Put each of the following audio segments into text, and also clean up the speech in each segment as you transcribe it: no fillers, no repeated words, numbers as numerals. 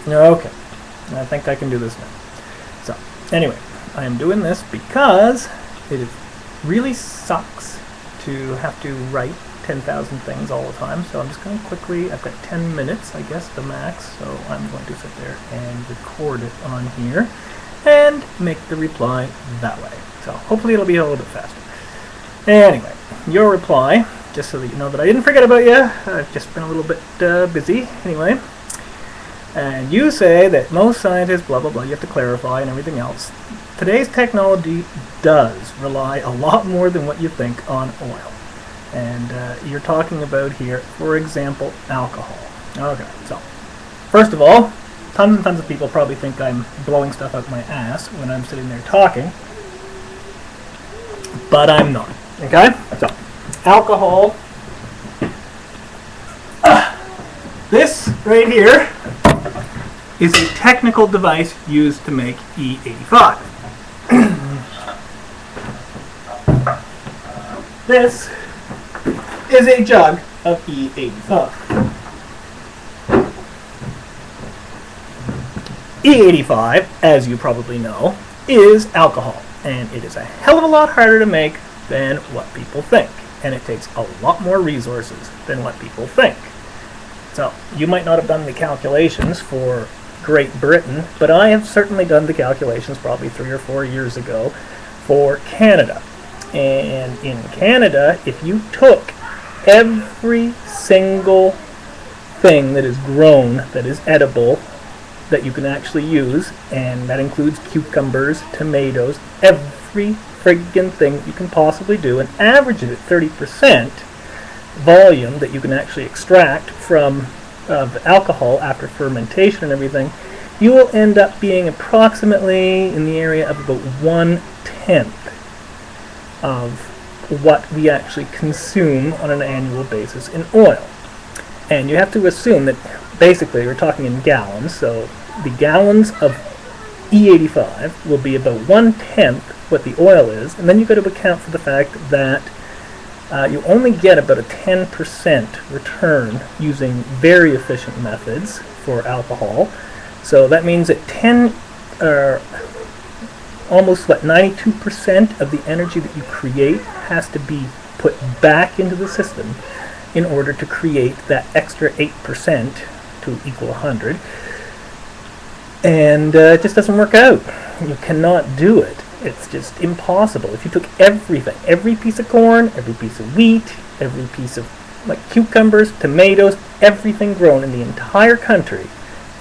Okay, I think I can do this now. So, anyway, I am doing this because it really sucks to have to write 10,000 things all the time. So I'm just going to quickly, I've got 10 minutes, I guess, the max. So I'm going to sit there and record it on here and make the reply that way. So hopefully it'll be a little bit faster. Anyway, your reply, just so that you know that I didn't forget about you. I've just been a little bit busy anyway. And you say that most scientists, blah, blah, blah, you have to clarify and everything else. Today's technology does rely a lot more than what you think on oil. And you're talking about here, for example, alcohol. Okay, so first of all, tons and tons of people probably think I'm blowing stuff out my ass when I'm sitting there talking, but I'm not. Okay, so alcohol. This right here is a technical device used to make E85. This is a jug of E85. E85, as you probably know, is alcohol, and it is a hell of a lot harder to make than what people think, and it takes a lot more resources than what people think. So, you might not have done the calculations for Great Britain, but I have certainly done the calculations probably 3 or 4 years ago for Canada. And in Canada, if you took every single thing that is grown that is edible that you can actually use, and that includes cucumbers, tomatoes, every friggin' thing you can possibly do, and average it at 30% volume that you can actually extract from alcohol after fermentation and everything, you will end up being approximately in the area of about 1/10 of what we actually consume on an annual basis in oil. And you have to assume that basically we're talking in gallons, so the gallons of E85 will be about 1/10 what the oil is, and then you've got to account for the fact that you only get about a 10% return using very efficient methods for alcohol. So that means that almost 92% of the energy that you create has to be put back into the system in order to create that extra 8% to equal 100. And it just doesn't work out. You cannot do it. It's just impossible. If you took everything, every piece of corn, every piece of wheat, every piece of cucumbers, tomatoes, everything grown in the entire country,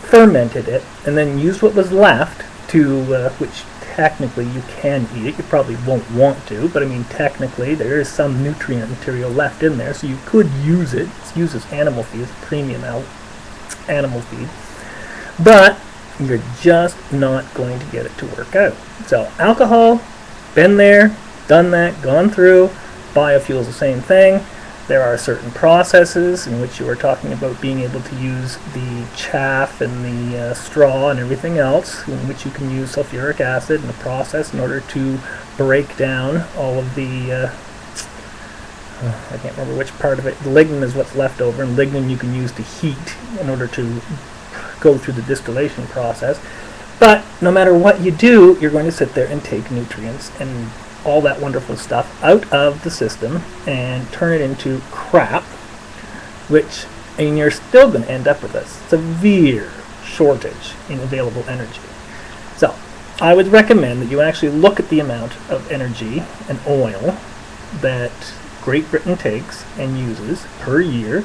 fermented it, and then used what was left to, which technically you can eat it. You probably won't want to, but I mean technically there is some nutrient material left in there, so you could use it. It's used as animal feed, it's premium animal feed. But you're just not going to get it to work out. So alcohol, been there, done that, gone through. Biofuels, the same thing. There are certain processes in which you are talking about being able to use the chaff and the straw and everything else, in which you can use sulfuric acid in a process in order to break down all of the I can't remember which part of it. The lignin is what's left over, and lignin you can use to heat in order to go through the distillation process. But no matter what you do, you're going to sit there and take nutrients and all that wonderful stuff out of the system and turn it into crap, and you're still going to end up with a severe shortage in available energy. So I would recommend that you actually look at the amount of energy and oil that Great Britain takes and uses per year,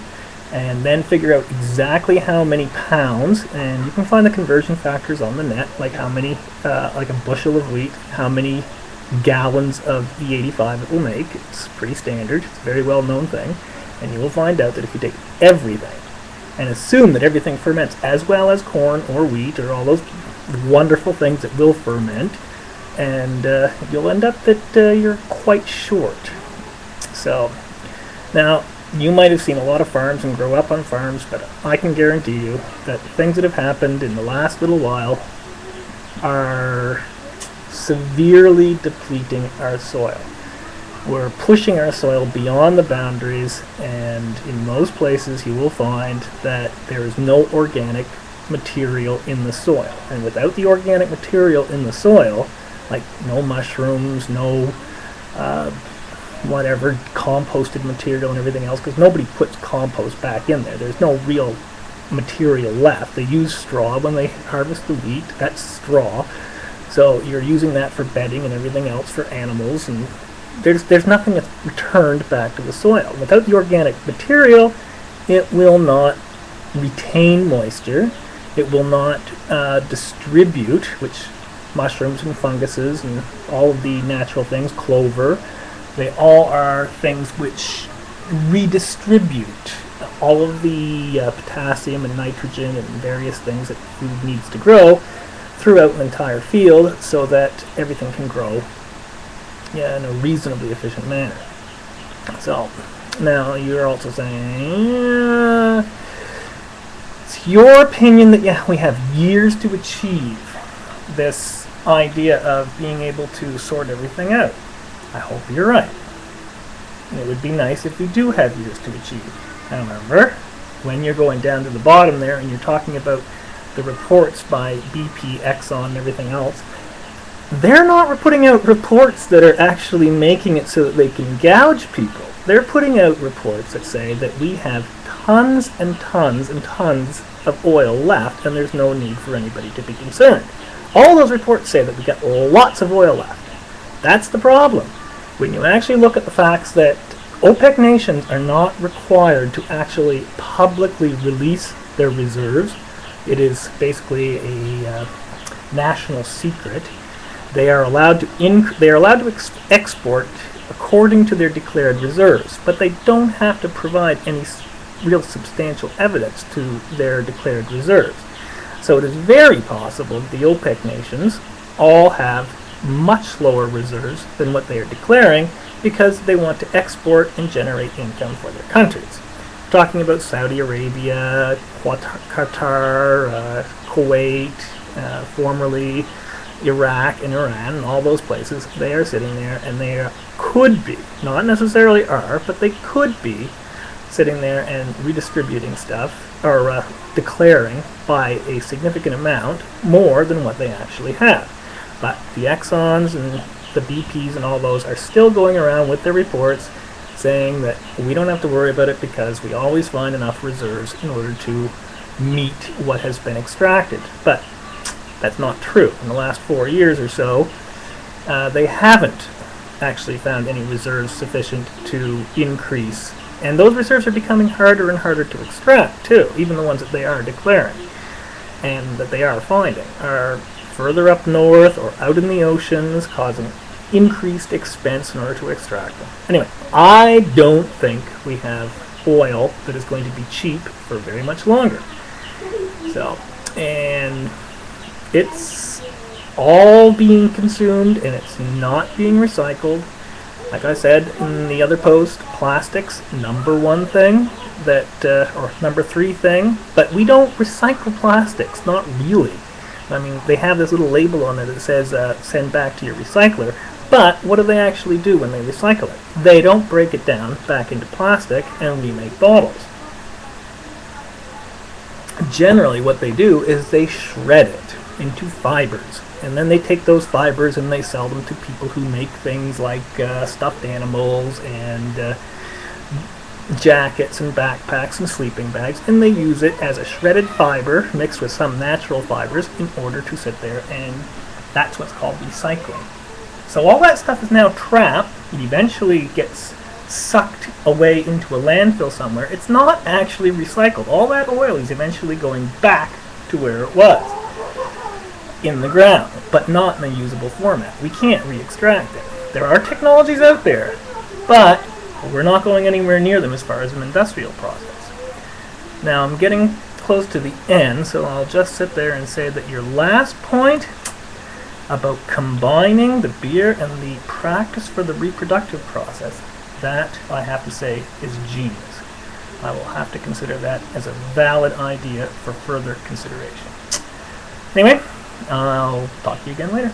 and then figure out exactly how many pounds, and you can find the conversion factors on the net, like how many, like a bushel of wheat, how many gallons of E85 it will make. It's pretty standard, it's a very well known thing, and you will find out that if you take everything and assume that everything ferments as well as corn or wheat or all those wonderful things that will ferment, and you'll end up that you're quite short. So now you might have seen a lot of farms and grow up on farms, but I can guarantee you that things that have happened in the last little while are severely depleting our soil. We're pushing our soil beyond the boundaries, and in most places you will find that there is no organic material in the soil. And without the organic material in the soil, like no mushrooms, no whatever composted material and everything else, because nobody puts compost back in there. There's no real material left. They use straw when they harvest the wheat. That's straw. So you're using that for bedding and everything else for animals, and there's nothing that's returned back to the soil. Without the organic material, it will not retain moisture. It will not distribute, which mushrooms and funguses and all of the natural things, clover, they all are things which redistribute all of the potassium and nitrogen and various things that food needs to grow throughout an entire field so that everything can grow in a reasonably efficient manner. So, now you're also saying, it's your opinion that, we have years to achieve this idea of being able to sort everything out. I hope you're right. And it would be nice if we do have years to achieve. However, when you're going down to the bottom there and you're talking about the reports by BP, Exxon, and everything else, they're not putting out reports that are actually making it so that they can gouge people. They're putting out reports that say that we have tons and tons and tons of oil left and there's no need for anybody to be concerned. All those reports say that we got lots of oil left. That's the problem. When you actually look at the facts that OPEC nations are not required to actually publicly release their reserves, it is basically a national secret. They are allowed to export according to their declared reserves, but they don't have to provide any real substantial evidence to their declared reserves. So it is very possible that the OPEC nations all have much lower reserves than what they are declaring because they want to export and generate income for their countries. We're talking about Saudi Arabia, Qatar, Kuwait, formerly Iraq and Iran, and all those places. They are sitting there and they could be, not necessarily are, but they could be sitting there and redistributing stuff, or declaring by a significant amount more than what they actually have. But the Exxons and the BPs and all those are still going around with their reports saying that we don't have to worry about it because we always find enough reserves in order to meet what has been extracted. But that's not true. In the last 4 years or so, they haven't actually found any reserves sufficient to increase. And those reserves are becoming harder and harder to extract, too. Even the ones that they are declaring and that they are finding are further up north or out in the oceans, causing increased expense in order to extract them. Anyway, I don't think we have oil that is going to be cheap for very much longer. So, and it's all being consumed and it's not being recycled. Like I said in the other post, plastics, #1 thing that, or #3 thing, but we don't recycle plastics, not really. I mean, they have this little label on it that says send back to your recycler, but what do they actually do when they recycle it? They don't break it down back into plastic and remake bottles. Generally what they do is they shred it into fibers, and then they take those fibers and they sell them to people who make things like stuffed animals and jackets and backpacks and sleeping bags, and they use it as a shredded fiber mixed with some natural fibers in order to sit there, and that's what's called recycling. So all that stuff is now trapped. It eventually gets sucked away into a landfill somewhere. It's not actually recycled. All that oil is eventually going back to where it was, in the ground, but not in a usable format. We can't re-extract it. There are technologies out there, but we're not going anywhere near them as far as an industrial process. Now I'm getting close to the end, so I'll just sit there and say that your last point about combining the beer and the practice for the reproductive process, that I have to say is genius. I will have to consider that as a valid idea for further consideration. Anyway, I'll talk to you again later.